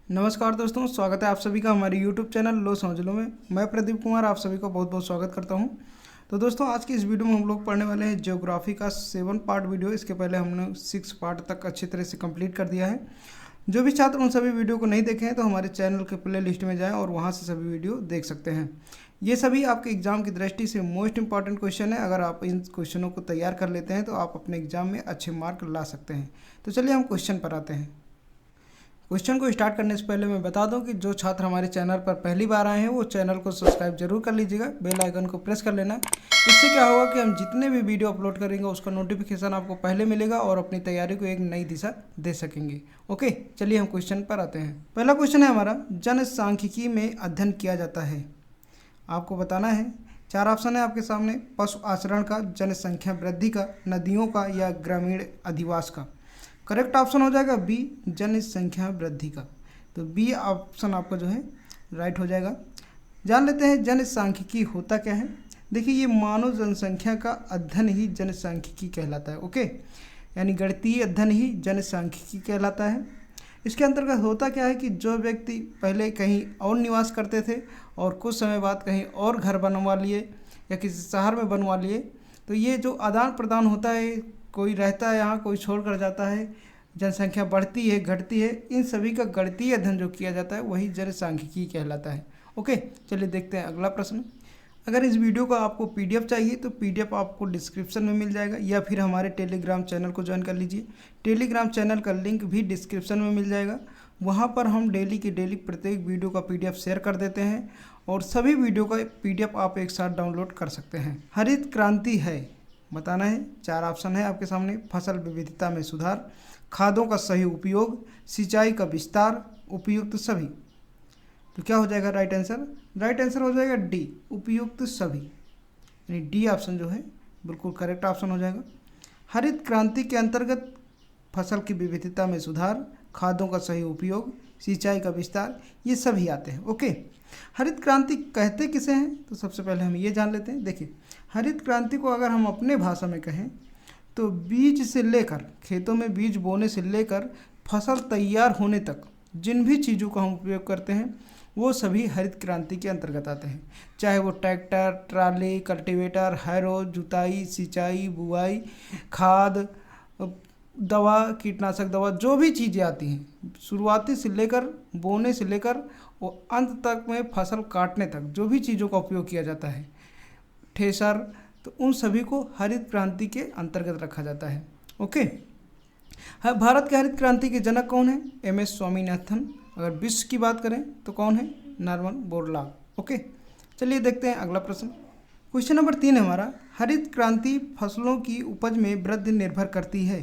नमस्कार दोस्तों, स्वागत है आप सभी का हमारे YouTube चैनल लो समझ लो में। मैं प्रदीप कुमार आप सभी का बहुत बहुत स्वागत करता हूं। तो दोस्तों, आज की इस वीडियो में हम लोग पढ़ने वाले हैं ज्योग्राफी का 7 पार्ट वीडियो। इसके पहले हमने 6 पार्ट तक अच्छी तरह से कंप्लीट कर दिया है। जो भी छात्र उन सभी वीडियो को नहीं देखे हैं तो हमारे चैनल के प्ले लिस्ट में जाएँ और वहाँ से सभी वीडियो देख सकते हैं। ये सभी आपके एग्जाम की दृष्टि से मोस्ट इंपॉर्टेंट क्वेश्चन है। अगर आप इन क्वेश्चनों को तैयार कर लेते हैं तो आप अपने एग्जाम में अच्छे मार्क ला सकते हैं। तो चलिए हम क्वेश्चन पर आते हैं। क्वेश्चन को स्टार्ट करने से पहले मैं बता दूं कि जो छात्र हमारे चैनल पर पहली बार आए हैं वो चैनल को सब्सक्राइब जरूर कर लीजिएगा, बेल आइकन को प्रेस कर लेना। इससे क्या होगा कि हम जितने भी वीडियो अपलोड करेंगे उसका नोटिफिकेशन आपको पहले मिलेगा और अपनी तैयारी को एक नई दिशा दे सकेंगे। ओके, चलिए हम क्वेश्चन पर आते हैं। पहला क्वेश्चन है हमारा, जनसांख्यिकी में अध्ययन किया जाता है। आपको बताना है, 4 ऑप्शन है आपके सामने। पशु आचरण का, जनसंख्या वृद्धि का, नदियों का या ग्रामीण अधिवास का। करेक्ट ऑप्शन हो जाएगा बी, जनसंख्या वृद्धि का। तो बी ऑप्शन आपका जो है राइट हो जाएगा। जान लेते हैं जनसांख्यिकी होता क्या है। देखिए, ये मानव जनसंख्या का अध्ययन ही जनसांख्यिकी कहलाता है। ओके, यानी गणितीय अध्ययन ही जनसांख्यिकी कहलाता है। इसके अंतर्गत होता क्या है कि जो व्यक्ति पहले कहीं और निवास करते थे और कुछ समय बाद कहीं और घर बनवा लिए या किसी शहर में बनवा लिए, तो ये जो आदान प्रदान होता है, कोई रहता है यहाँ, कोई छोड़ कर जाता है, जनसंख्या बढ़ती है घटती है, इन सभी का गणितीय अध्ययन जो किया जाता है वही जनसांख्यिकी कहलाता है। ओके, चलिए देखते हैं अगला प्रश्न। अगर इस वीडियो का आपको पीडीएफ चाहिए तो पीडीएफ आपको डिस्क्रिप्शन में मिल जाएगा या फिर हमारे टेलीग्राम चैनल को ज्वाइन कर लीजिए। टेलीग्राम चैनल का लिंक भी डिस्क्रिप्शन में मिल जाएगा। वहाँ पर हम डेली के डेली प्रत्येक वीडियो का पीडीएफ शेयर कर देते हैं और सभी वीडियो का पीडीएफ आप एक साथ डाउनलोड कर सकते हैं। हरित क्रांति है, बताना है। 4 ऑप्शन है आपके सामने। फसल विविधता में सुधार, खादों का सही उपयोग, सिंचाई का विस्तार, उपयुक्त सभी। तो क्या हो जाएगा राइट आंसर? राइट आंसर हो जाएगा डी, उपयुक्त सभी। यानी डी ऑप्शन जो है बिल्कुल करेक्ट ऑप्शन हो जाएगा। हरित क्रांति के अंतर्गत फसल की विविधता में सुधार, खादों का सही उपयोग, सिंचाई का विस्तार, ये सभी आते हैं। ओके, हरित क्रांति कहते किसे हैं तो सबसे पहले हम ये जान लेते हैं। देखिए, हरित क्रांति को अगर हम अपने भाषा में कहें तो बीज से लेकर, खेतों में बीज बोने से लेकर फसल तैयार होने तक जिन भी चीज़ों का हम उपयोग करते हैं वो सभी हरित क्रांति के अंतर्गत आते हैं। चाहे वो ट्रैक्टर, ट्राली, कल्टीवेटर, हैरो, जुताई, सिंचाई, बुआई, खाद, दवा, कीटनाशक दवा, जो भी चीज़ें आती हैं, शुरुआती से लेकर बोने से लेकर वो अंत तक में फसल काटने तक जो भी चीज़ों का उपयोग किया जाता है, ठेसर, तो उन सभी को हरित क्रांति के अंतर्गत रखा जाता है। ओके, भारत के हरित क्रांति के जनक कौन है? एम.एस. स्वामीनाथन। अगर विश्व की बात करें तो कौन है? Norman Borlaug. ओके, चलिए देखते हैं अगला प्रश्न। क्वेश्चन नंबर 3 है हमारा, हरित क्रांति फसलों की उपज में वृद्धि निर्भर करती है।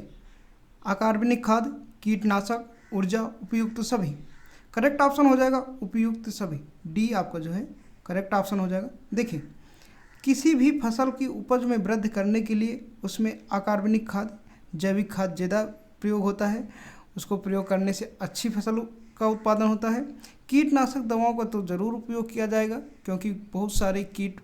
अकार्बनिक खाद, कीटनाशक, ऊर्जा, उपयुक्त सभी। करेक्ट ऑप्शन हो जाएगा उपयुक्त सभी। डी आपका जो है करेक्ट ऑप्शन हो जाएगा। देखिए, किसी भी फसल की उपज में वृद्धि करने के लिए उसमें अकार्बनिक खाद, जैविक खाद ज़्यादा प्रयोग होता है। उसको प्रयोग करने से अच्छी फसल का उत्पादन होता है। कीटनाशक दवाओं का तो ज़रूर उपयोग किया जाएगा क्योंकि बहुत सारे कीट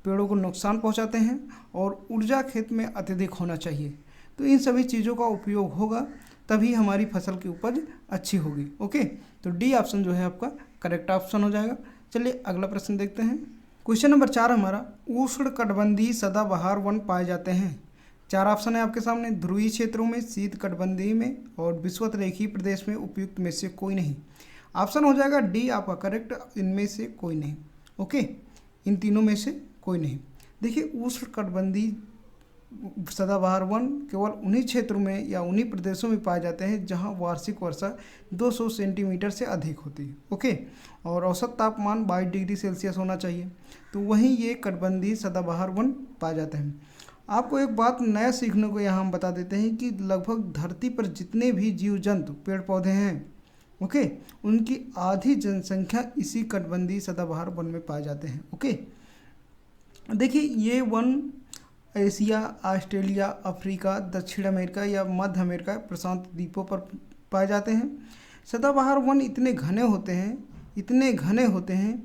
पेड़ों को नुकसान पहुंचाते हैं। और ऊर्जा खेत में अत्यधिक होना चाहिए। तो इन सभी चीज़ों का उपयोग होगा तभी हमारी फसल की उपज अच्छी होगी। ओके, तो डी ऑप्शन जो है आपका करेक्ट ऑप्शन हो जाएगा। चलिए अगला प्रश्न देखते हैं। क्वेश्चन नंबर 4 हमारा, उष्णकटिबंधीय सदाबहार वन पाए जाते हैं। 4 ऑप्शन है आपके सामने। ध्रुवीय क्षेत्रों में, शीत कटिबंधीय में और विषुवत रेखीय प्रदेश में उपयुक्त में से कोई नहीं। ऑप्शन हो जाएगा डी आपका करेक्ट, इनमें से कोई नहीं। ओके, इन तीनों में से कोई नहीं। देखिए, उष्णकटिबंधीय सदाबहार वन केवल उन्हीं क्षेत्रों में या उन्हीं प्रदेशों में पाए जाते हैं जहां वार्षिक वर्षा 200 सेंटीमीटर से अधिक होती है। ओके, और औसत तापमान 22 डिग्री सेल्सियस होना चाहिए। तो वहीं ये कटिबंधीय सदाबहार वन पाए जाते हैं। आपको एक बात नया सीखने को यहाँ हम बता देते हैं कि लगभग धरती पर जितने भी जीव जंतु, पेड़ पौधे हैं, ओके, उनकी आधी जनसंख्या इसी कटिबंधीय सदाबहार वन में पाए जाते हैं। ओके, देखिए, ये वन एशिया, ऑस्ट्रेलिया, अफ्रीका, दक्षिण अमेरिका या मध्य अमेरिका, प्रशांत द्वीपों पर पाए जाते हैं। सदाबहार वन इतने घने होते हैं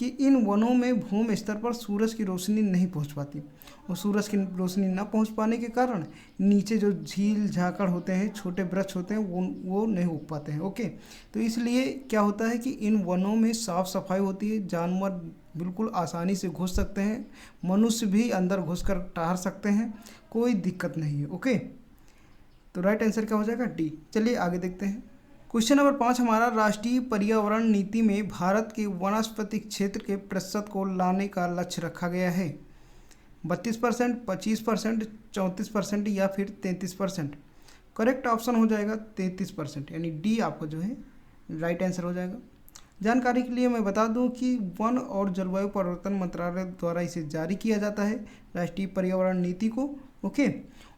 कि इन वनों में भूमि स्तर पर सूरज की रोशनी नहीं पहुंच पाती, और सूरज की रोशनी न पहुंच पाने के कारण नीचे जो झील झाकड़ होते हैं, छोटे वृक्ष होते हैं, वो नहीं उग पाते हैं। ओके, तो इसलिए क्या होता है कि इन वनों में साफ सफाई होती है, जानवर बिल्कुल आसानी से घुस सकते हैं, मनुष्य भी अंदर घुसकर टहल सकते हैं, कोई दिक्कत नहीं है। ओके, तो राइट आंसर क्या हो जाएगा? डी। चलिए आगे देखते हैं। क्वेश्चन नंबर 5 हमारा, राष्ट्रीय पर्यावरण नीति में भारत के वनस्पतिक क्षेत्र के प्रतिशत को लाने का लक्ष्य रखा गया है। 32%, 25%, 34% या फिर 33%। करेक्ट ऑप्शन हो जाएगा 33%, यानी डी आपका जो है राइट आंसर हो जाएगा। जानकारी के लिए मैं बता दूं कि वन और जलवायु परिवर्तन मंत्रालय द्वारा इसे जारी किया जाता है, राष्ट्रीय पर्यावरण नीति को। ओके,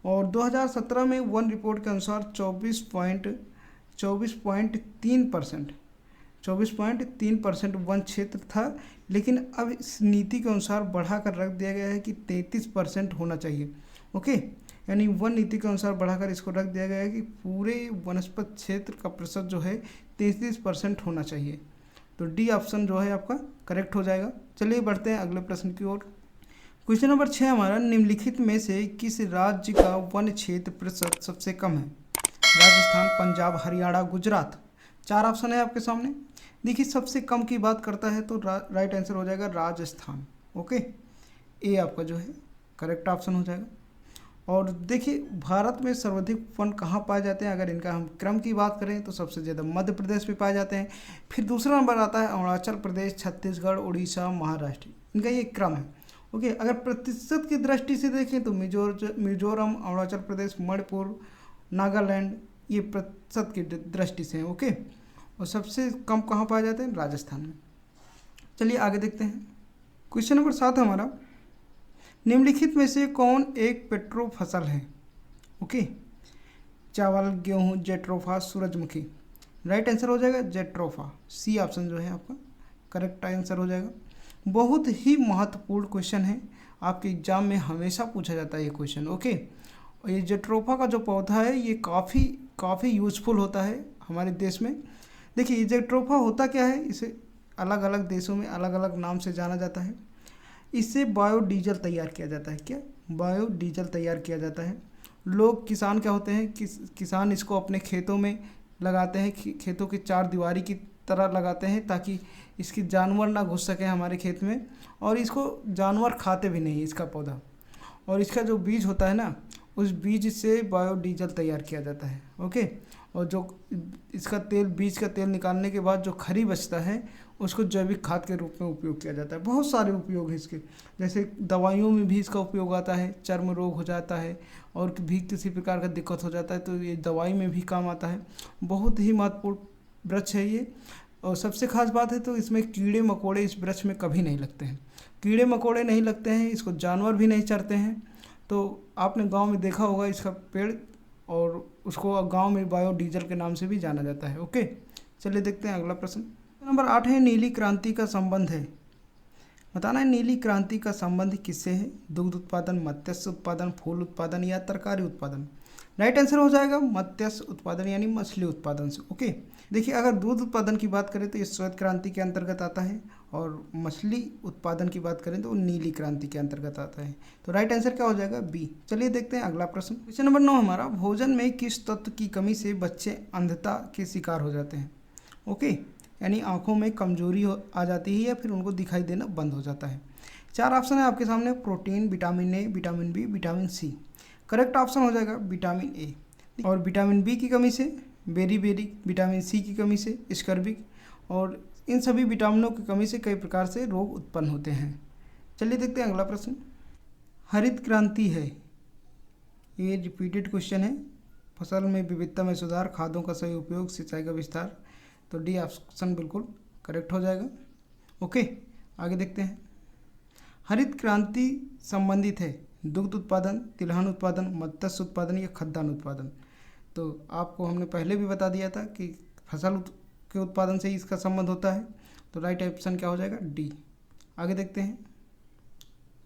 और 2017 में वन रिपोर्ट के अनुसार 24.3% वन क्षेत्र था, लेकिन अब इस नीति के अनुसार बढ़ाकर रख दिया गया है कि 33% होना चाहिए। ओके, यानी वन नीति के अनुसार बढ़ाकर इसको रख दिया गया है कि पूरे वनस्पत क्षेत्र का प्रतिशत जो है 33% होना चाहिए। तो डी ऑप्शन जो है आपका करेक्ट हो जाएगा। चलिए बढ़ते हैं अगले प्रश्न की ओर। क्वेश्चन नंबर 6 हमारा, निम्नलिखित में से किस राज्य का वन क्षेत्र प्रतिशत सबसे कम है? राजस्थान, पंजाब, हरियाणा, गुजरात। 4 ऑप्शन है आपके सामने। देखिए, सबसे कम की बात करता है तो राइट आंसर हो जाएगा राजस्थान। ओके, ए आपका जो है करेक्ट ऑप्शन हो जाएगा। और देखिए, भारत में सर्वाधिक वन कहाँ पाए जाते हैं? अगर इनका हम क्रम की बात करें तो सबसे ज़्यादा मध्य प्रदेश में पाए जाते हैं, फिर दूसरा नंबर आता है अरुणाचल प्रदेश, छत्तीसगढ़, उड़ीसा, महाराष्ट्र। इनका ये क्रम है। ओके, अगर प्रतिशत की दृष्टि से देखें तो मिजोरम, अरुणाचल प्रदेश, मणिपुर, नागालैंड, ये प्रतिशत की दृष्टि से हैं। ओके, और सबसे कम कहाँ पाए जाते हैं? राजस्थान में। चलिए आगे देखते हैं। क्वेश्चन नंबर 7 हमारा, निम्नलिखित में से कौन एक पेट्रो फसल है? ओके, चावल, गेहूं, जेट्रोफा, सूरजमुखी। राइट आंसर हो जाएगा जेट्रोफा। सी ऑप्शन जो है आपका करेक्ट आंसर हो जाएगा। बहुत ही महत्वपूर्ण क्वेश्चन है, आपके एग्जाम में हमेशा पूछा जाता है ये क्वेश्चन। ओके, और ये जेट्रोफा का जो पौधा है ये काफ़ी यूजफुल होता है हमारे देश में। देखिए, ये जेट्रोफा होता क्या है, इसे अलग अलग देशों में अलग अलग नाम से जाना जाता है। इससे बायोडीजल तैयार किया जाता है। क्या? बायोडीजल तैयार किया जाता है। लोग, किसान क्या होते हैं, किसान इसको अपने खेतों में लगाते हैं, खेतों की चार दीवारी की तरह लगाते हैं, ताकि इसकी जानवर ना घुस सके हमारे खेत में, और इसको जानवर खाते भी नहीं इसका पौधा। और इसका जो बीज होता है ना, उस बीज से बायोडीजल तैयार किया जाता है। ओके, और जो इसका तेल, बीज का तेल निकालने के बाद जो खरी बचता है उसको जैविक खाद के रूप में उपयोग किया जाता है। बहुत सारे उपयोग हैं इसके, जैसे दवाइयों में भी इसका उपयोग आता है, चर्म रोग हो जाता है और भी किसी प्रकार का दिक्कत हो जाता है तो ये दवाई में भी काम आता है। बहुत ही महत्वपूर्ण वृक्ष है ये। और सबसे खास बात है तो इसमें कीड़े मकोड़े इस वृक्ष में कभी नहीं लगते हैं। कीड़े मकोड़े नहीं लगते हैं, इसको जानवर भी नहीं चरते हैं। तो आपने गांव में देखा होगा इसका पेड़, और उसको गांव में बायोडीजल के नाम से भी जाना जाता है। ओके, चलिए देखते हैं अगला प्रश्न। नंबर 8 है, नीली क्रांति का संबंध है। बताना है नीली क्रांति का संबंध किससे है? दुग्ध उत्पादन, मत्स्य उत्पादन, फूल उत्पादन या तरकारी उत्पादन। राइट आंसर हो जाएगा मत्स्य उत्पादन, यानी मछली उत्पादन से। ओके, देखिए, अगर दूध उत्पादन की बात करें तो ये श्वेत क्रांति के अंतर्गत आता है, और मछली उत्पादन की बात करें तो नीली क्रांति के अंतर्गत आता है। तो राइट आंसर क्या हो जाएगा? बी। चलिए देखते हैं अगला प्रश्न। क्वेश्चन नंबर 9 हमारा, भोजन में किस तत्व की कमी से बच्चे अंधता के शिकार हो जाते हैं? ओके, यानी आंखों में कमजोरी आ जाती है या फिर उनको दिखाई देना बंद हो जाता है। 4 ऑप्शन है आपके सामने, protein, vitamin A, vitamin B, vitamin C. Correct option हो जाएगा विटामिन ए। और विटामिन बी की कमी से बेरी, विटामिन सी की कमी से स्कर्बिक, और इन सभी विटामिनों की कमी से कई प्रकार से रोग उत्पन्न होते हैं। चलिए देखते हैं अगला प्रश्न। हरित क्रांति है, ये रिपीटेड क्वेश्चन है। फसल में विविधता में सुधार, खादों का सही उपयोग, सिंचाई का विस्तार। तो डी ऑप्शन बिल्कुल करेक्ट हो जाएगा। ओके, आगे देखते हैं। हरित क्रांति संबंधित है दुग्ध उत्पादन, तिलहन उत्पादन, मत्स्य उत्पादन या खाद्यान्न उत्पादन। तो आपको हमने पहले भी बता दिया था कि फसल के उत्पादन से ही इसका संबंध होता है। तो राइट ऑप्शन क्या हो जाएगा? डी। आगे देखते हैं।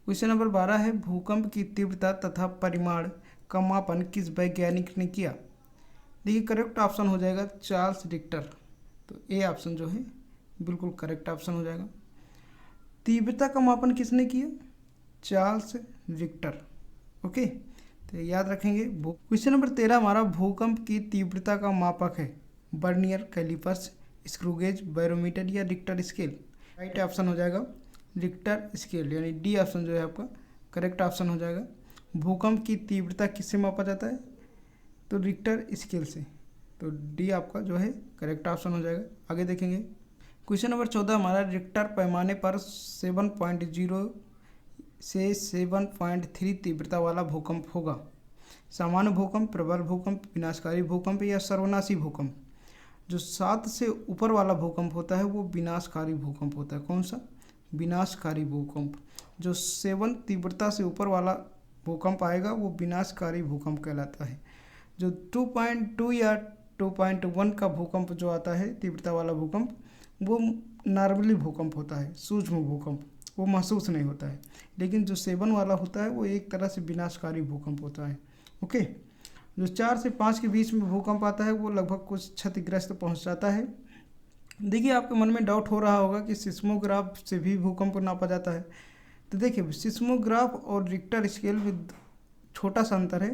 क्वेश्चन नंबर 12 है, भूकंप की तीव्रता तथा परिमाण का मापन किस वैज्ञानिक ने किया? देखिए, करेक्ट ऑप्शन हो जाएगा चार्ल्स रिक्टर। तो ए ऑप्शन जो है बिल्कुल करेक्ट ऑप्शन हो जाएगा। तीव्रता का मापन किसने किया? Charles Richter. ओके, तो याद रखेंगे। क्वेश्चन नंबर 13 हमारा भूकंप की तीव्रता का मापक है vernier callipers, screw gauge, barometer या रिक्टर स्केल। राइट ऑप्शन हो जाएगा रिक्टर स्केल, यानी डी ऑप्शन जो है आपका करेक्ट ऑप्शन हो जाएगा। भूकंप की तीव्रता किससे मापा जाता है? तो रिक्टर स्केल से, तो डी आपका जो है करेक्ट ऑप्शन हो जाएगा। आगे देखेंगे क्वेश्चन नंबर 14 हमारा रिक्टर पैमाने पर 7.0 से 7.3 तीव्रता वाला भूकंप होगा। सामान्य भूकंप, प्रबल भूकंप, विनाशकारी भूकंप या सर्वनाशी भूकंप। जो 7 से ऊपर वाला भूकंप होता है वो विनाशकारी भूकंप होता है। कौन सा? विनाशकारी भूकंप। जो 7 तीव्रता से ऊपर वाला भूकंप आएगा वो विनाशकारी भूकंप कहलाता है। जो 2.2 या 2.1 का भूकंप जो आता है तीव्रता वाला भूकंप, वो नॉर्मली भूकंप होता है, सूक्ष्म भूकंप, वो महसूस नहीं होता है। लेकिन जो 7 वाला होता है वो एक तरह से विनाशकारी भूकंप होता है। ओके, जो 4 से 5 के बीच में भूकंप आता है वो लगभग कुछ क्षतिग्रस्त पहुंच जाता है। देखिए, आपके मन में डाउट हो रहा होगा कि सिस्मोग्राफ से भी भूकंप को नापा जाता है। तो देखिए, सिस्मोग्राफ और रिक्टर स्केल में छोटा सा अंतर है।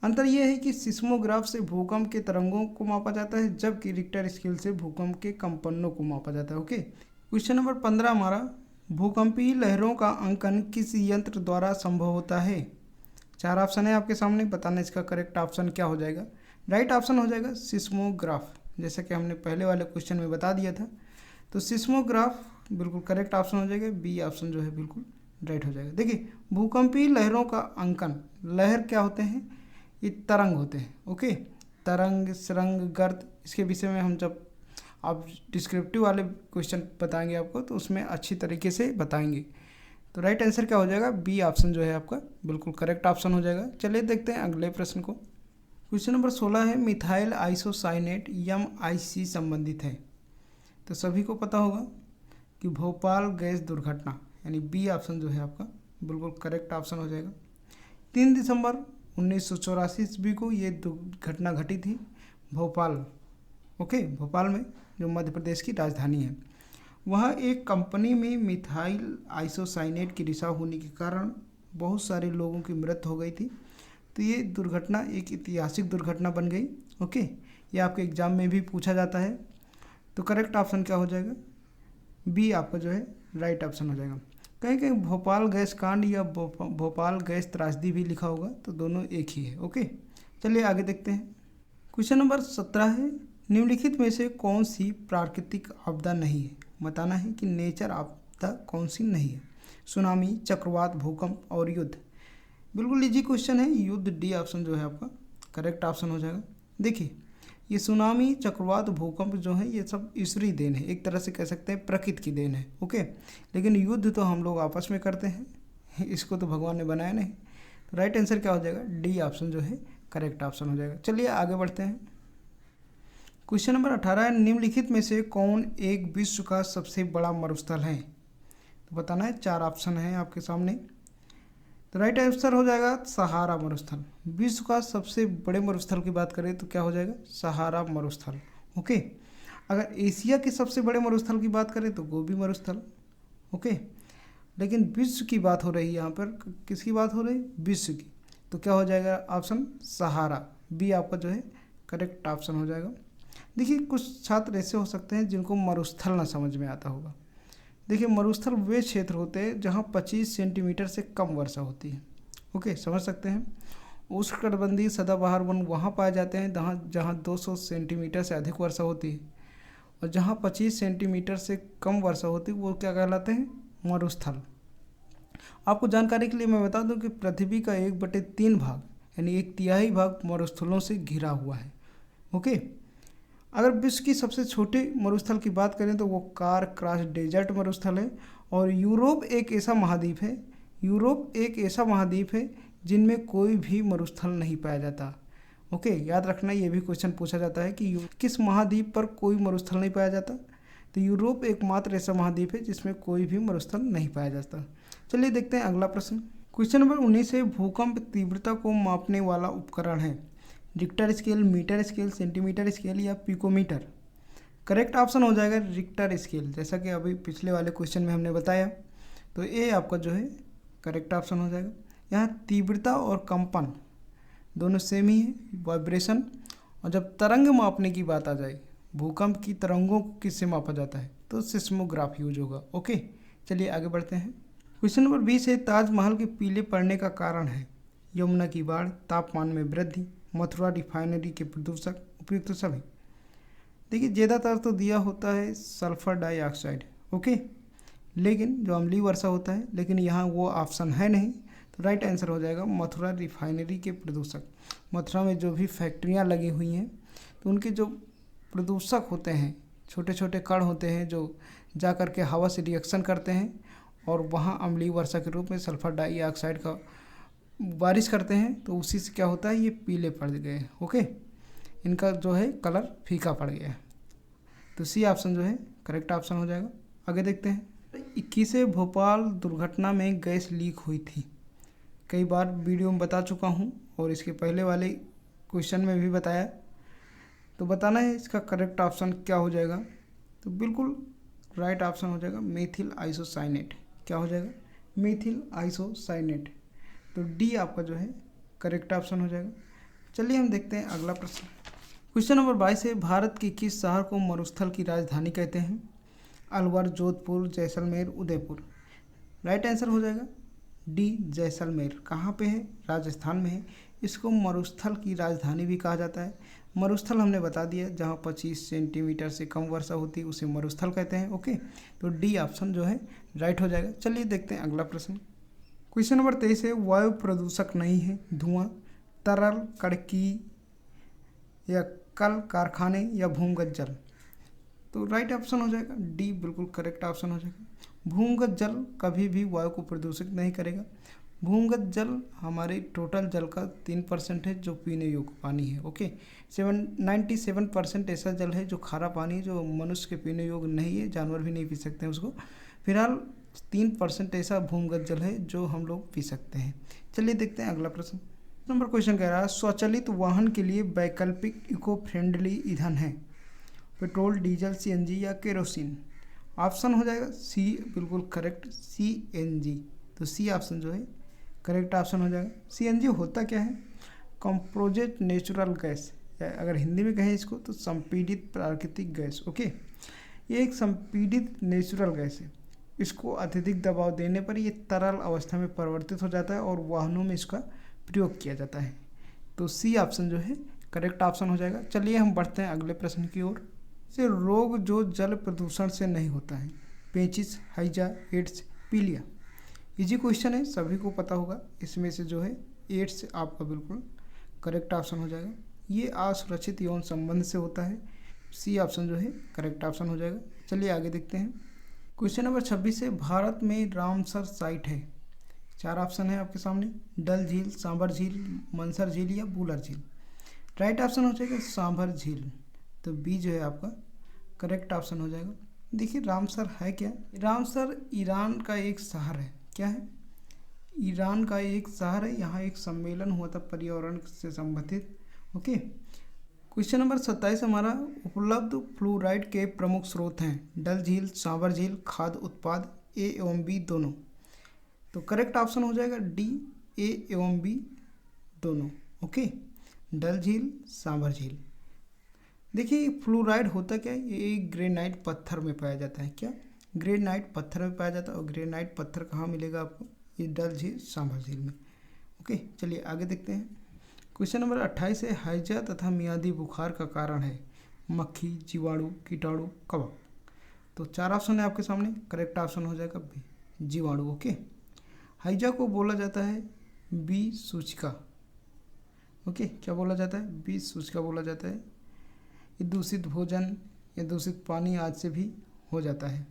अंतर यह है कि सिस्मोग्राफ से भूकंप के तरंगों को मापा जाता है, जबकि रिक्टर स्केल से भूकंप के कंपनों को मापा जाता है। ओके, क्वेश्चन नंबर 15 हमारा भूकंपीय लहरों का अंकन किस यंत्र द्वारा संभव होता है? 4 ऑप्शन है आपके सामने, बताना इसका करेक्ट ऑप्शन क्या हो जाएगा। राइट ऑप्शन हो जाएगा सिस्मोग्राफ, जैसा कि हमने पहले वाले क्वेश्चन में बता दिया था। तो सिस्मोग्राफ बिल्कुल करेक्ट ऑप्शन हो जाएगा, बी ऑप्शन जो है बिल्कुल राइट हो जाएगा। देखिए, भूकंपीय लहरों का अंकन, लहर क्या होते हैं? ये तरंग होते हैं। ओके, तरंग, सुरंग, गर्त, इसके विषय में हम जब आप डिस्क्रिप्टिव वाले क्वेश्चन बताएंगे आपको तो उसमें अच्छी तरीके से बताएंगे। तो राइट आंसर क्या हो जाएगा? बी ऑप्शन जो है आपका बिल्कुल करेक्ट ऑप्शन हो जाएगा। चलिए देखते हैं अगले प्रश्न को। क्वेश्चन नंबर 16 है मिथाइल आइसोसाइनेट MIC संबंधित है। तो सभी को पता होगा कि भोपाल गैस दुर्घटना, यानी बी ऑप्शन जो है आपका बिल्कुल करेक्ट ऑप्शन हो जाएगा। 3 दिसंबर 1984 ईस्वी को ये दुर्घटना घटी थी भोपाल। ओके, भोपाल में, जो मध्य प्रदेश की राजधानी है। वहाँ एक कंपनी में मिथाइल आइसोसाइनेट की रिसाव होने के कारण बहुत सारे लोगों की मृत्यु हो गई थी। तो ये दुर्घटना एक ऐतिहासिक दुर्घटना बन गई। ओके, ये आपके एग्जाम में भी पूछा जाता है। तो करेक्ट ऑप्शन क्या हो जाएगा? बी आपका जो है राइट ऑप्शन हो जाएगा। कहीं कहीं भोपाल गैस कांड या भोपाल गैस त्रासदी भी लिखा होगा, तो दोनों एक ही है। ओके, चलिए आगे देखते हैं। क्वेश्चन नंबर 17 है निम्नलिखित में से कौन सी प्राकृतिक आपदा नहीं है? बताना है कि नेचर आपदा कौन सी नहीं है। सुनामी, चक्रवात, भूकंप और युद्ध। बिल्कुल इजी क्वेश्चन है, युद्ध, डी ऑप्शन जो है आपका करेक्ट ऑप्शन हो जाएगा। देखिए, ये सुनामी, चक्रवात, भूकंप जो है ये सब ईश्वरीय देन है, एक तरह से कह सकते हैं प्रकृति की देन है। ओके, लेकिन युद्ध तो हम लोग आपस में करते हैं, इसको तो भगवान ने बनाया नहीं। तो राइट आंसर क्या हो जाएगा? डी ऑप्शन जो है करेक्ट ऑप्शन हो जाएगा। चलिए आगे बढ़ते हैं। क्वेश्चन नंबर 18 है निम्नलिखित में से कौन एक विश्व का सबसे बड़ा मरुस्थल है? तो बताना है, 4 ऑप्शन है आपके सामने। तो राइट आंसर हो जाएगा सहारा मरुस्थल। विश्व का सबसे बड़े मरुस्थल की बात करें तो क्या हो जाएगा? सहारा मरुस्थल। ओके, अगर एशिया के सबसे बड़े मरुस्थल की बात करें तो गोबी मरुस्थल। ओके, लेकिन विश्व की बात हो रही है यहाँ पर, किसकी बात हो रही है? विश्व की। तो क्या हो जाएगा ऑप्शन? सहारा, बी आपका जो है करेक्ट ऑप्शन हो जाएगा। देखिए, कुछ छात्र ऐसे हो सकते हैं जिनको मरुस्थल ना समझ में आता होगा। देखिए, मरुस्थल वे क्षेत्र होते हैं जहाँ 25 सेंटीमीटर से कम वर्षा होती है। ओके, समझ सकते हैं। उष्णकटिबंधीय सदाबहार वन वहाँ पाए जाते हैं जहाँ 200 सेंटीमीटर से अधिक वर्षा होती है, और जहाँ 25 सेंटीमीटर से कम वर्षा होती है वो क्या कहलाते हैं? मरुस्थल। आपको जानकारी के लिए मैं बता दूं कि पृथ्वी का 1/3 भाग, यानी 1/3 भाग मरुस्थलों से घिरा हुआ है। ओके, अगर विश्व की सबसे छोटे मरुस्थल की बात करें तो वो कार क्रॉस डेजर्ट मरुस्थल है। और यूरोप एक ऐसा महाद्वीप है जिनमें कोई भी मरुस्थल नहीं पाया जाता। ओके, याद रखना, ये भी क्वेश्चन पूछा जाता है कि किस महाद्वीप पर कोई मरुस्थल नहीं पाया जाता। तो यूरोप एकमात्र ऐसा महाद्वीप है जिसमें कोई भी मरुस्थल नहीं पाया जाता। चलिए देखते हैं अगला प्रश्न। क्वेश्चन नंबर 19 है भूकंप तीव्रता को मापने वाला उपकरण है Richter scale, metre scale, centimetre scale या पिकोमीटर। करेक्ट ऑप्शन हो जाएगा रिक्टर स्केल, जैसा कि अभी पिछले वाले क्वेश्चन में हमने बताया। तो ए आपका जो है करेक्ट ऑप्शन हो जाएगा। यहाँ तीव्रता और कंपन दोनों सेम ही है, वाइब्रेशन। और जब तरंग मापने की बात आ जाए, भूकंप की तरंगों को किससे मापा जाता है, तो सिस्मोग्राफ यूज होगा। ओके, चलिए आगे बढ़ते हैं। क्वेश्चन नंबर 20 है, ताजमहल के पीले पड़ने का कारण है यमुना की बाढ़, तापमान में वृद्धि, मथुरा रिफाइनरी के प्रदूषक, उपयुक्त तो सभी। देखिए ज़्यादातर तो दिया होता है सल्फर डाइऑक्साइड, ओके, लेकिन जो अम्लीय वर्षा होता है, लेकिन यहाँ वो ऑप्शन है नहीं, तो राइट आंसर हो जाएगा मथुरा रिफाइनरी के प्रदूषक। मथुरा में जो भी फैक्ट्रियाँ लगी हुई हैं, तो उनके जो प्रदूषक होते हैं, छोटे छोटे कण होते हैं जो जा कर के हवा से रिएक्शन करते हैं और वहाँ अम्लीय वर्षा के रूप में सल्फर डाइऑक्साइड का बारिश करते हैं, तो उसी से क्या होता है, ये पीले पड़ गए। ओके, इनका जो है कलर फीका पड़ गया है। तो सी ऑप्शन जो है करेक्ट ऑप्शन हो जाएगा। आगे देखते हैं। 21 भोपाल दुर्घटना में गैस लीक हुई थी। कई बार वीडियो में बता चुका हूँ और इसके पहले वाले क्वेश्चन में भी बताया। तो बताना है इसका करेक्ट ऑप्शन क्या हो जाएगा। तो बिल्कुल राइट ऑप्शन हो जाएगा मेथिल आइसोसाइनेट। क्या हो जाएगा, मेथिल आइसोसाइनेट। तो डी आपका जो है करेक्ट ऑप्शन हो जाएगा। चलिए हम देखते हैं अगला प्रश्न। क्वेश्चन नंबर 22 है, भारत के किस शहर को मरुस्थल की राजधानी कहते हैं? अलवर, जोधपुर, जैसलमेर, उदयपुर। राइट आंसर हो जाएगा डी जैसलमेर। कहाँ पे है? राजस्थान में है। इसको मरुस्थल की राजधानी भी कहा जाता है। मरुस्थल हमने बता दिया, जहाँ 25 सेंटीमीटर से कम वर्षा होती है उसे मरुस्थल कहते हैं। ओके, तो डी ऑप्शन जो है राइट हो जाएगा। चलिए देखते हैं अगला प्रश्न। क्वेश्चन नंबर 23 है, वायु प्रदूषक नहीं है धुआं, तरल, कड़की या कल कारखाने या भूमिगत जल। तो राइट ऑप्शन हो जाएगा डी, बिल्कुल करेक्ट ऑप्शन हो जाएगा। भूमिगत जल कभी भी वायु को प्रदूषित नहीं करेगा। भूमिगत जल हमारे टोटल जल का 3% है जो पीने योग्य पानी है। ओके, 97% ऐसा जल है जो खारा पानी है, जो मनुष्य के पीने योग्य नहीं है, जानवर भी नहीं पी सकते हैं उसको। फिलहाल 3% ऐसा भूमिगत जल है जो हम लोग पी सकते हैं। चलिए देखते हैं अगला प्रश्न। नंबर क्वेश्चन कह रहा है, स्वचालित वाहन के लिए वैकल्पिक इको फ्रेंडली ईंधन है पेट्रोल, डीजल, सीएनजी या केरोसिन। ऑप्शन हो जाएगा सी, बिल्कुल करेक्ट, सीएनजी। तो सी ऑप्शन जो है करेक्ट ऑप्शन हो जाएगा। सीएनजी होता क्या है? कंपोजिट नेचुरल गैस, या अगर हिंदी में कहें इसको तो संपीड़ित प्राकृतिक गैस। ओके, ये एक संपीड़ित नेचुरल गैस है। इसको अत्यधिक दबाव देने पर ये तरल अवस्था में परिवर्तित हो जाता है और वाहनों में इसका प्रयोग किया जाता है। तो सी ऑप्शन जो है करेक्ट ऑप्शन हो जाएगा। चलिए हम बढ़ते हैं अगले प्रश्न की ओर। से रोग जो जल प्रदूषण से नहीं होता है, पेचिस, हैजा, एड्स, पीलिया। इजी क्वेश्चन है, सभी को पता होगा। इसमें से जो है एड्स आपका बिल्कुल करेक्ट ऑप्शन हो जाएगा। ये असुरक्षित यौन संबंध से होता है। सी ऑप्शन जो है करेक्ट ऑप्शन हो जाएगा। चलिए आगे देखते हैं। क्वेश्चन नंबर 26 है, भारत में रामसर साइट है। 4 ऑप्शन है आपके सामने, डल झील, सांभर झील, मनसर झील या बूलर झील। राइट ऑप्शन हो जाएगा सांभर झील। तो बी जो है आपका करेक्ट ऑप्शन हो जाएगा। देखिए रामसर है क्या? रामसर ईरान का एक शहर है। क्या है? ईरान का एक शहर है। यहाँ एक सम्मेलन हुआ था पर्यावरण से संबंधित। ओके, क्वेश्चन नंबर 27 हमारा, उपलब्ध फ्लोराइड के प्रमुख स्रोत हैं डल झील, सांभर झील, खाद्य उत्पाद, ए एवं बी दोनों। तो करेक्ट ऑप्शन हो जाएगा डी, ए एवं बी दोनों। ओके, डल झील, सांभर झील। देखिए फ्लोराइड होता क्या है? ये ग्रेनाइट पत्थर में पाया जाता है। क्या? ग्रेनाइट पत्थर में पाया जाता है। और ग्रेनाइट पत्थर कहाँ मिलेगा आपको? ये डल झील, सांभर झील में। ओके, चलिए आगे देखते हैं। क्वेश्चन नंबर 28 है, हैजा तथा मियादी बुखार का कारण है मक्खी, जीवाणु, कीटाणु, कवक। तो 4 ऑप्शन है आपके सामने, करेक्ट ऑप्शन हो जाएगा बी, जीवाणु। ओके, हैजा को बोला जाता है बी सूचिका। ओके, क्या बोला जाता है? बी सूचिका बोला जाता है। ये दूषित भोजन या दूषित पानी आज से भी हो जाता है।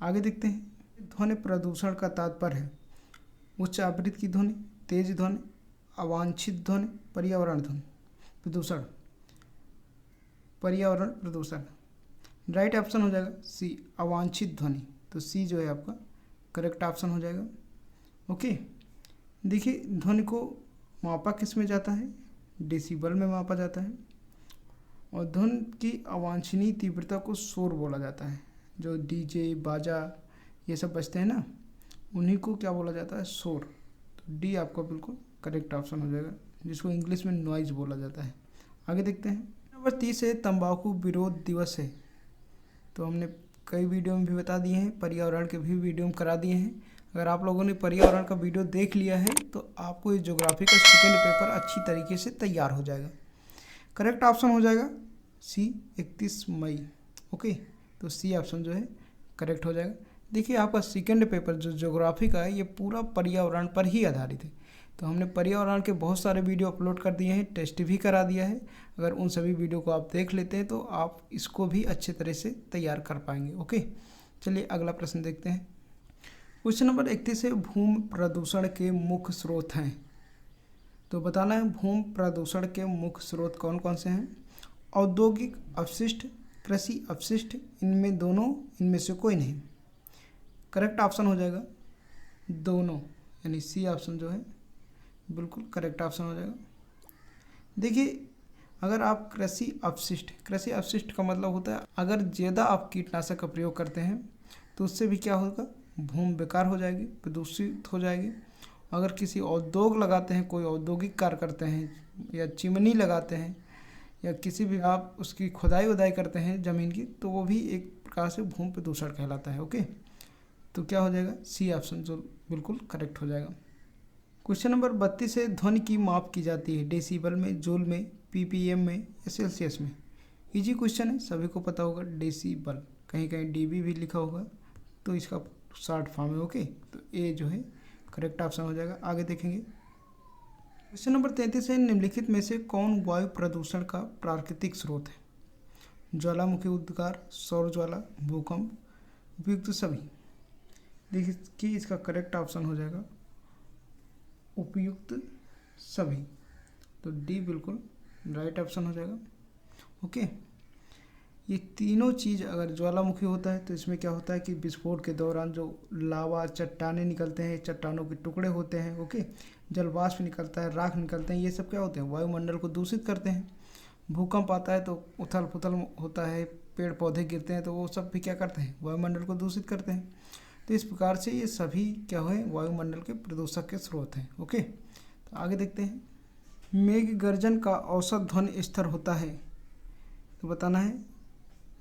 आगे देखते हैं। ध्वनि प्रदूषण का तात्पर्य है उच्च आवृत्ति की ध्वनि, तेज ध्वनि, अवांछित ध्वनि, पर्यावरण ध्वनि प्रदूषण, पर्यावरण प्रदूषण। राइट ऑप्शन हो जाएगा सी, अवांछित ध्वनि। तो सी जो है आपका करेक्ट ऑप्शन हो जाएगा। ओके, देखिए ध्वनि को मापा किस में जाता है? डेसिबल में मापा जाता है। और ध्वनि की अवांछनीय तीव्रता को शोर बोला जाता है। जो डीजे, बाजा ये सब बजते हैं ना, उन्हीं को क्या बोला जाता है, शोर। तो डी आपका बिल्कुल करेक्ट ऑप्शन हो जाएगा, जिसको इंग्लिश में नॉइज बोला जाता है। आगे देखते हैं। नंबर 30 है तंबाकू विरोध दिवस है। तो हमने कई वीडियो में भी बता दिए हैं, पर्यावरण के भी वीडियो में करा दिए हैं। अगर आप लोगों ने पर्यावरण का वीडियो देख लिया है तो आपको ये ज्योग्राफी का सेकेंड पेपर अच्छी तरीके से तैयार हो जाएगा। करेक्ट ऑप्शन हो जाएगा सी 31 मई। ओके, तो सी ऑप्शन जो है करेक्ट हो जाएगा। देखिए आपका सेकेंड पेपर जो ज्योग्राफी का है ये पूरा पर्यावरण पर ही आधारित है। तो हमने पर्यावरण के बहुत सारे वीडियो अपलोड कर दिए हैं, टेस्ट भी करा दिया है। अगर उन सभी वीडियो को आप देख लेते हैं तो आप इसको भी अच्छे तरह से तैयार कर पाएंगे। ओके, चलिए अगला प्रश्न देखते हैं। क्वेश्चन नंबर 31 है भूमि प्रदूषण के मुख्य स्रोत हैं। तो बताना है भूमि प्रदूषण के मुख्य स्रोत कौन कौन से हैं। औद्योगिक अपशिष्ट, कृषि अपशिष्ट, इनमें दोनों, इनमें से कोई नहीं। करेक्ट ऑप्शन हो जाएगा दोनों, यानी सी ऑप्शन जो है बिल्कुल करेक्ट ऑप्शन हो जाएगा। देखिए अगर आप कृषि अपशिष्ट का मतलब होता है अगर ज़्यादा आप कीटनाशक का प्रयोग करते हैं तो उससे भी क्या होगा, भूमि बेकार हो जाएगी, प्रदूषित हो जाएगी। अगर किसी उद्योग लगाते हैं, कोई औद्योगिक कार्य करते हैं या चिमनी लगाते हैं या किसी भी आप उसकी खुदाई करते हैं ज़मीन की, तो वो भी एक प्रकार से भूमि प्रदूषण कहलाता है। ओके, तो क्या हो जाएगा, सी ऑप्शन जो बिल्कुल करेक्ट हो जाएगा। क्वेश्चन नंबर 32 से ध्वनि की माप की जाती है डेसिबल में, जूल में, पीपीएम में या सेल्सियस में। इजी क्वेश्चन है, सभी को पता होगा डेसिबल, कहीं कहीं डीबी भी लिखा होगा, तो इसका शॉर्ट फॉर्म है। ओके, तो ए जो है करेक्ट ऑप्शन हो जाएगा। आगे देखेंगे। क्वेश्चन नंबर 33 है निम्नलिखित में से कौन वायु प्रदूषण का प्राकृतिक स्रोत है। ज्वालामुखी उद्गार, सौर ज्वाला, भूकंप, उपयुक्त सभी। देखिए कि इसका करेक्ट ऑप्शन हो जाएगा उपयुक्त सभी। तो डी बिल्कुल राइट ऑप्शन हो जाएगा। ओके, ये तीनों चीज़ अगर ज्वालामुखी होता है तो इसमें क्या होता है कि विस्फोट के दौरान जो लावा, चट्टानें निकलते हैं, चट्टानों के टुकड़े होते हैं, ओके, जलवाष्प निकलता है, राख निकलते हैं, ये सब क्या होते हैं, वायुमंडल को दूषित करते हैं। भूकंप आता है तो उथल पुथल होता है, पेड़ पौधे गिरते हैं, तो वो सब भी क्या करते हैं, वायुमंडल को दूषित करते हैं। तो इस प्रकार से ये सभी क्या है, वायुमंडल के प्रदूषक के स्रोत हैं। ओके, तो आगे देखते हैं। मेघ गर्जन का औसत ध्वनि स्तर होता है, तो बताना है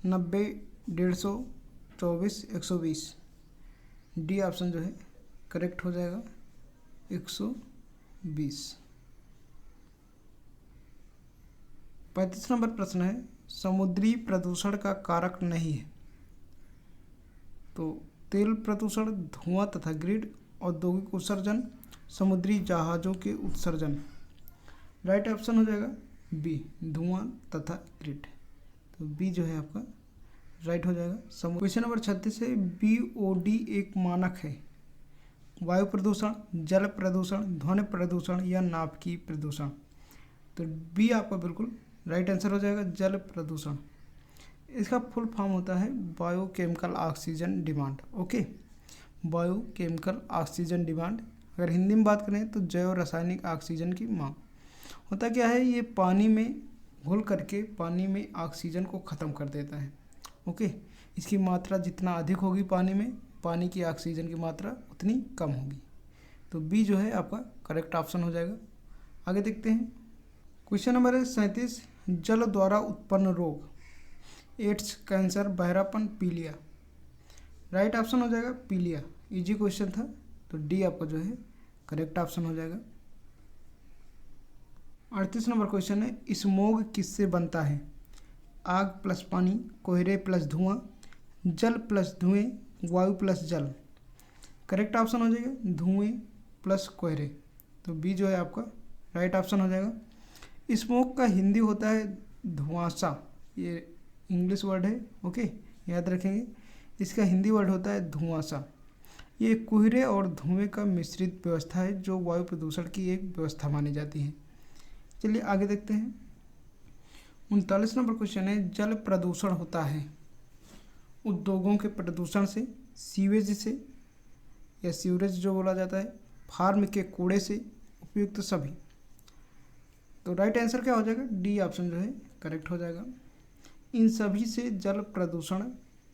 90, 150, 24, 120। डी ऑप्शन जो है करेक्ट हो जाएगा 120। 35 नंबर प्रश्न है समुद्री प्रदूषण का कारक नहीं है। तो तेल प्रदूषण, धुआं तथा ग्रिड, औद्योगिक उत्सर्जन, समुद्री जहाज़ों के उत्सर्जन। राइट ऑप्शन हो जाएगा बी, धुआं तथा ग्रिड। तो बी जो है आपका राइट हो जाएगा। क्वेश्चन नंबर 36 है BOD एक मानक है। वायु प्रदूषण, जल प्रदूषण, ध्वनि प्रदूषण या नाभिकीय प्रदूषण। तो बी आपका बिल्कुल राइट आंसर हो जाएगा, जल प्रदूषण। इसका फुल फॉर्म होता है biochemical oxygen demand. Okay, biochemical oxygen demand. अगर हिंदी में बात करें तो जैव रासायनिक ऑक्सीजन की मांग। होता क्या है, ये पानी में घुल करके पानी में ऑक्सीजन को ख़त्म कर देता है। ओके, इसकी मात्रा जितना अधिक होगी पानी में, पानी की ऑक्सीजन की मात्रा उतनी कम होगी। तो बी जो है आपका करेक्ट ऑप्शन हो जाएगा। आगे देखते हैं। क्वेश्चन नंबर 37 जल द्वारा उत्पन्न रोग, एड्स, कैंसर, बहरापन, पीलिया। राइट ऑप्शन हो जाएगा पीलिया। इजी क्वेश्चन था, तो डी आपका जो है करेक्ट ऑप्शन हो जाएगा। 38 नंबर क्वेश्चन है स्मोग किससे बनता है। आग प्लस पानी, कोहरे प्लस धुआं, जल प्लस धुएं, वायु प्लस जल। करेक्ट ऑप्शन हो जाएगा धुएं प्लस कोहरे। तो बी जो है आपका राइट ऑप्शन हो जाएगा। स्मोक का हिंदी होता है धुआंसा, ये इंग्लिश वर्ड है। ओके, याद रखेंगे, इसका हिंदी वर्ड होता है धुआंसा। ये कोहरे और धुएं का मिश्रित व्यवस्था है जो वायु प्रदूषण की एक व्यवस्था मानी जाती है। चलिए आगे देखते हैं। 39 नंबर क्वेश्चन है जल प्रदूषण होता है उद्योगों के प्रदूषण से, सीवेज से या सीवरेज जो बोला जाता है, फार्म के कूड़े से, उपयुक्त सभी। तो राइट आंसर क्या हो जाएगा, डी ऑप्शन जो है करेक्ट हो जाएगा। इन सभी से जल प्रदूषण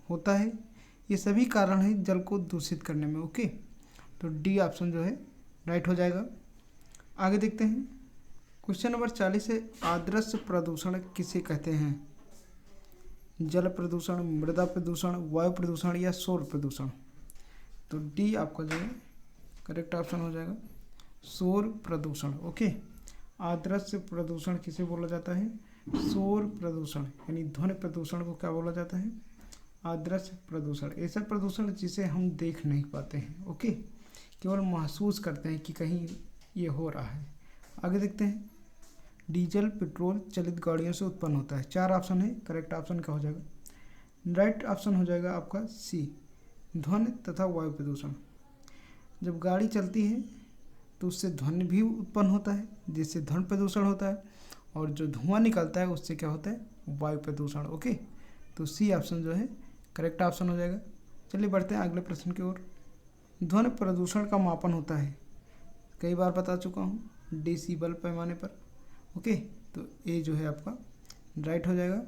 होता है। ये सभी कारण हैं जल को दूषित करने में। ओके, तो डी ऑप्शन जो है राइट हो जाएगा। आगे देखते हैं क्वेश्चन नंबर 40 है, आदर्श प्रदूषण किसे कहते हैं? जल प्रदूषण, मृदा प्रदूषण, वायु प्रदूषण या शोर प्रदूषण? तो डी आपका जो है करेक्ट ऑप्शन हो जाएगा, शोर प्रदूषण। ओके, आदर्श प्रदूषण किसे बोला जाता है? शोर प्रदूषण, यानी ध्वनि प्रदूषण को क्या बोला जाता है? आदर्श प्रदूषण। ऐसा प्रदूषण जिसे हम देख नहीं पाते हैं, ओके, केवल महसूस करते हैं कि कहीं ये हो रहा है। आगे देखते हैं, डीजल पेट्रोल चलित गाड़ियों से उत्पन्न होता है। 4 ऑप्शन है, करेक्ट ऑप्शन क्या हो जाएगा? राइट ऑप्शन हो जाएगा आपका सी, ध्वनि तथा वायु प्रदूषण। जब गाड़ी चलती है तो उससे ध्वनि भी उत्पन्न होता है, जिससे ध्वनि प्रदूषण होता है, और जो धुआं निकलता है उससे क्या होता है? वायु प्रदूषण। ओके, तो सी ऑप्शन जो है करेक्ट ऑप्शन हो जाएगा। चलिए बढ़ते हैं अगले प्रश्न की ओर। ध्वनि प्रदूषण का मापन होता है, कई बार बता चुका हूँ, डेसिबल पैमाने पर। ओके, तो ए जो है आपका राइट हो जाएगा।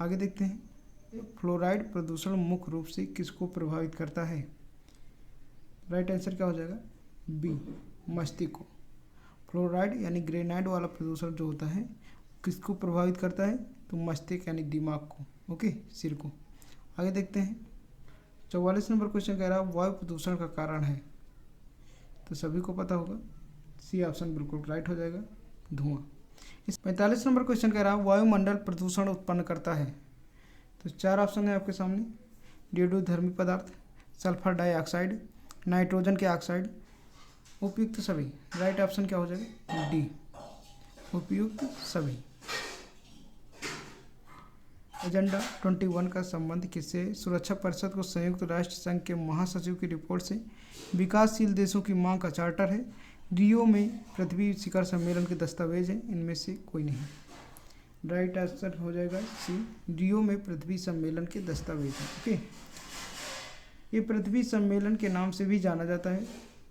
आगे देखते हैं, फ्लोराइड प्रदूषण मुख्य रूप से किसको प्रभावित करता है? राइट आंसर क्या हो जाएगा? बी, मस्तिष्क को। फ्लोराइड यानी ग्रेनाइड वाला प्रदूषण जो होता है किसको प्रभावित करता है? तो मस्तिष्क यानी दिमाग को, ओके, सिर को। आगे देखते हैं, 44 नंबर क्वेश्चन कह रहा है वायु प्रदूषण का कारण है, तो सभी को पता होगा, सी ऑप्शन बिल्कुल राइट हो जाएगा, धुआं। इस 45 नंबर क्वेश्चन कह रहा है वायुमंडल प्रदूषण उत्पन्न करता है, तो 4 ऑप्शन है आपके सामने, रेडियोधर्मी पदार्थ, सल्फर डाइऑक्साइड, नाइट्रोजन के ऑक्साइड, उपयुक्त सभी। राइट ऑप्शन क्या हो जाएगा? डी, उपयुक्त सभी। एजेंडा 21 का संबंध किससे? सुरक्षा परिषद को संयुक्त राष्ट्र संघ के महासचिव की रिपोर्ट से। विकासशील देशों की मांग का चार्टर है। रियो में पृथ्वी शिखर सम्मेलन के दस्तावेज हैं, इनमें से कोई नहीं। राइट आंसर हो जाएगा सी, रियो में पृथ्वी सम्मेलन के दस्तावेज हैं। ओके, ये पृथ्वी सम्मेलन के नाम से भी जाना जाता है।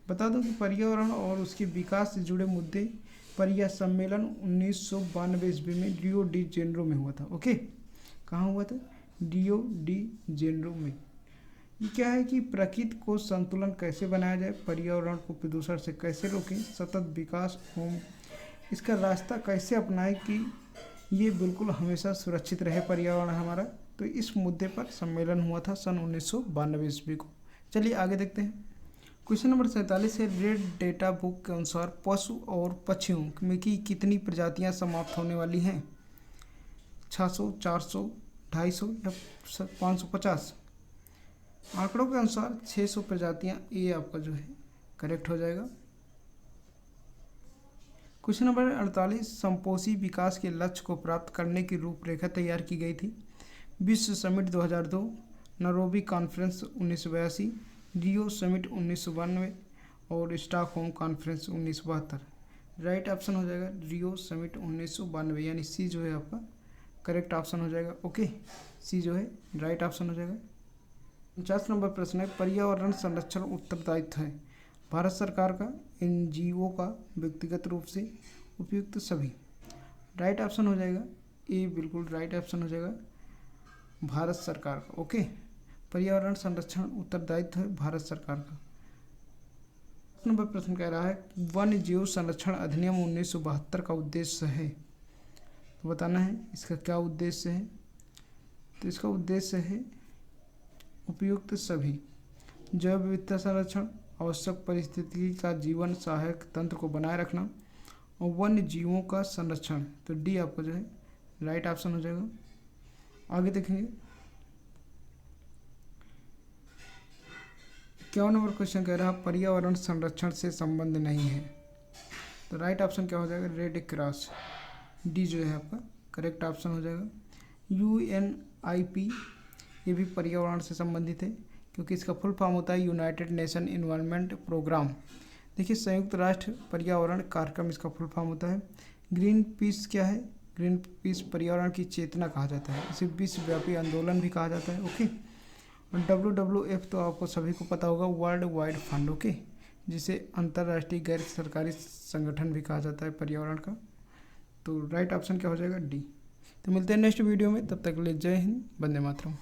बता दूं कि पर्यावरण और उसके विकास से जुड़े मुद्दे पर यह सम्मेलन 1992 ईस्वी में रियो डी जेनेरो में हुआ था। ओके, कहाँ हुआ था? रियो डी जेनेरो में। ये क्या है कि प्रकृति को संतुलन कैसे बनाया जाए, पर्यावरण को प्रदूषण से कैसे रोकें, सतत विकास एवं इसका रास्ता कैसे अपनाएं कि ये बिल्कुल हमेशा सुरक्षित रहे पर्यावरण हमारा, तो इस मुद्दे पर सम्मेलन हुआ था सन 1992 ईस्वी को। चलिए आगे देखते हैं, क्वेश्चन नंबर 47 है, रेड डेटा बुक के अनुसार पशु और पक्षियों में की कितनी प्रजातियां समाप्त होने वाली हैं? 600, 400, 250 या 550? आंकड़ों के अनुसार 600 प्रजातियां, ये आपका जो है करेक्ट हो जाएगा। क्वेश्चन नंबर 48, संपोषी विकास के लक्ष्य को प्राप्त करने की रूपरेखा तैयार की गई थी। विश्व summit 2002, Nairobi conference 1982, Rio summit 1992 और स्टॉकहोम कॉन्फ्रेंस 1972। राइट ऑप्शन हो जाएगा रियो समिट 1992, यानी सी जो है आपका करेक्ट ऑप्शन हो जाएगा। ओके, सी जो है राइट ऑप्शन हो जाएगा। 49 नंबर प्रश्न है, पर्यावरण संरक्षण उत्तरदायित्व है भारत सरकार का, एनजीओ का, व्यक्तिगत रूप से, उपयुक्त सभी। राइट ऑप्शन हो जाएगा ए, बिल्कुल राइट ऑप्शन हो जाएगा भारत सरकार का। ओके, पर्यावरण संरक्षण उत्तरदायित्व है भारत सरकार का। नंबर प्रश्न कह रहा है वन्य जीव संरक्षण अधिनियम 1972 का उद्देश्य है, तो बताना है इसका क्या उद्देश्य है। तो इसका उद्देश्य है उपयुक्त सभी, जैव विविधता संरक्षण, आवश्यक परिस्थिति का जीवन सहायक तंत्र को बनाए रखना और वन्य जीवों का संरक्षण। तो डी आपका जो है राइट ऑप्शन हो जाएगा। आगे देखेंगे, 51 नंबर क्वेश्चन कह रहा है पर्यावरण संरक्षण से संबंध नहीं है, तो राइट ऑप्शन क्या हो जाएगा? रेड क्रॉस, डी जो है आपका करेक्ट ऑप्शन हो जाएगा। UNIP ये भी पर्यावरण से संबंधित है, क्योंकि इसका फुल फॉर्म होता है यूनाइटेड नेशन इन्वायरमेंट प्रोग्राम। देखिए, संयुक्त राष्ट्र पर्यावरण कार्यक्रम इसका फुल फॉर्म होता है। ग्रीन पीस क्या है? ग्रीन पीस पर्यावरण की चेतना कहा जाता है, इसे विश्वव्यापी आंदोलन भी कहा जाता है। ओके, और WWF तो आपको सभी को पता होगा, वर्ल्ड वाइड फंड, ओके, जिसे अंतर्राष्ट्रीय गैर सरकारी संगठन भी कहा जाता है पर्यावरण का। तो राइट ऑप्शन क्या हो जाएगा? डी। तो मिलते हैं नेक्स्ट वीडियो में, तब तक के लिए जय हिंद, वंदे मातरम।